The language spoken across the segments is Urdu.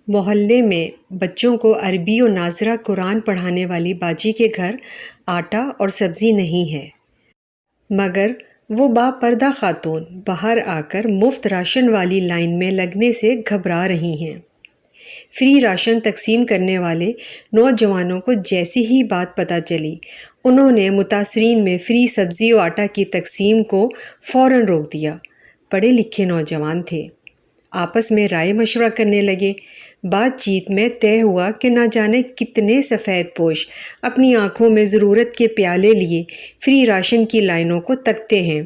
محلے میں بچوں کو عربی و ناظرہ قرآن پڑھانے والی باجی کے گھر آٹا اور سبزی نہیں ہے، مگر وہ باپردہ خاتون باہر آ کر مفت راشن والی لائن میں لگنے سے گھبرا رہی ہیں۔ فری راشن تقسیم کرنے والے نوجوانوں کو جیسی ہی بات پتہ چلی، انہوں نے متاثرین میں فری سبزی و آٹا کی تقسیم کو فوراً روک دیا۔ پڑھے لکھے نوجوان تھے، آپس میں رائے مشورہ کرنے لگے۔ بات چیت میں طے ہوا کہ نہ جانے کتنے سفید پوش اپنی آنکھوں میں ضرورت کے پیالے لیے فری راشن کی لائنوں کو تکتے ہیں،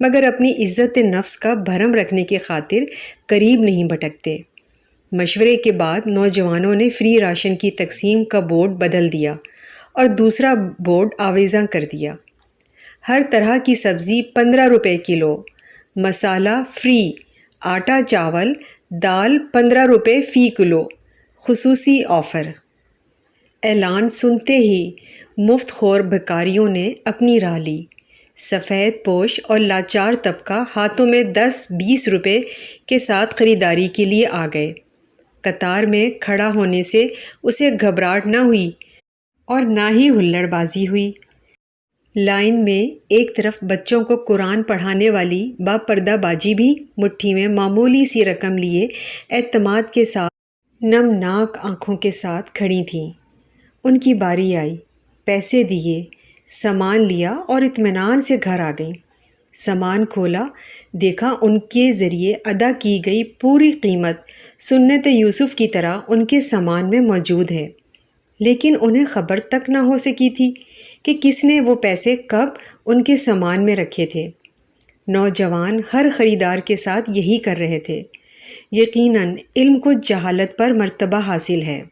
مگر اپنی عزت نفس کا بھرم رکھنے کی خاطر قریب نہیں بھٹکتے۔ مشورے کے بعد نوجوانوں نے فری راشن کی تقسیم کا بورڈ بدل دیا اور دوسرا بورڈ آویزاں کر دیا۔ ہر طرح کی سبزی 15 روپے کلو، مسالہ فری، آٹا چاول دال 15 روپے فی کلو، خصوصی آفر۔ اعلان سنتے ہی مفت خور بھکاریوں نے اپنی راہ لی۔ سفید پوش اور لاچار طبقہ ہاتھوں میں 10-20 روپے کے ساتھ خریداری کے لیے آ گئے۔ قطار میں کھڑا ہونے سے اسے گھبراہٹ نہ ہوئی اور نہ ہی ہلڑ بازی ہوئی۔ لائن میں ایک طرف بچوں کو قرآن پڑھانے والی باپردہ باجی بھی مٹھی میں معمولی سی رقم لیے اعتماد کے ساتھ نمناک آنکھوں کے ساتھ کھڑی تھیں۔ ان کی باری آئی، پیسے دیے، سامان لیا اور اطمینان سے گھر آ گئیں۔ سامان کھولا، دیکھا ان کے ذریعے ادا کی گئی پوری قیمت سنت یوسف کی طرح ان کے سامان میں موجود ہے، لیکن انہیں خبر تک نہ ہو سکی تھی کہ کس نے وہ پیسے کب ان کے سامان میں رکھے تھے۔ نوجوان ہر خریدار کے ساتھ یہی کر رہے تھے۔ یقیناً علم کو جہالت پر مرتبہ حاصل ہے۔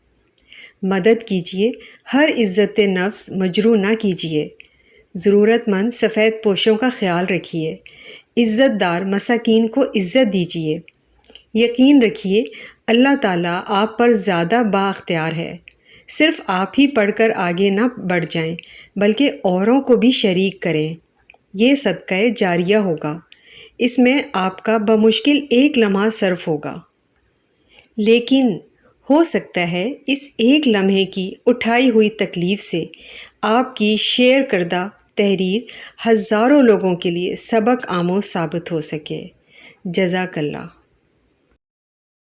مدد کیجیے، ہر عزت نفس مجروح نہ کیجیے۔ ضرورت مند سفید پوشوں کا خیال رکھیے، عزت دار مساکین کو عزت دیجیے۔ یقین رکھیے اللہ تعالیٰ آپ پر زیادہ بااختیار ہے۔ صرف آپ ہی پڑھ کر آگے نہ بڑھ جائیں بلکہ اوروں کو بھی شریک کریں۔ یہ صدقہ جاریہ ہوگا، اس میں آپ کا بمشکل ایک لمحہ صرف ہوگا، لیکن ہو سکتا ہے اس ایک لمحے کی اٹھائی ہوئی تکلیف سے آپ کی شیئر کردہ تحریر ہزاروں لوگوں کے لیے سبق آموز ثابت ہو سکے۔ جزاک اللہ۔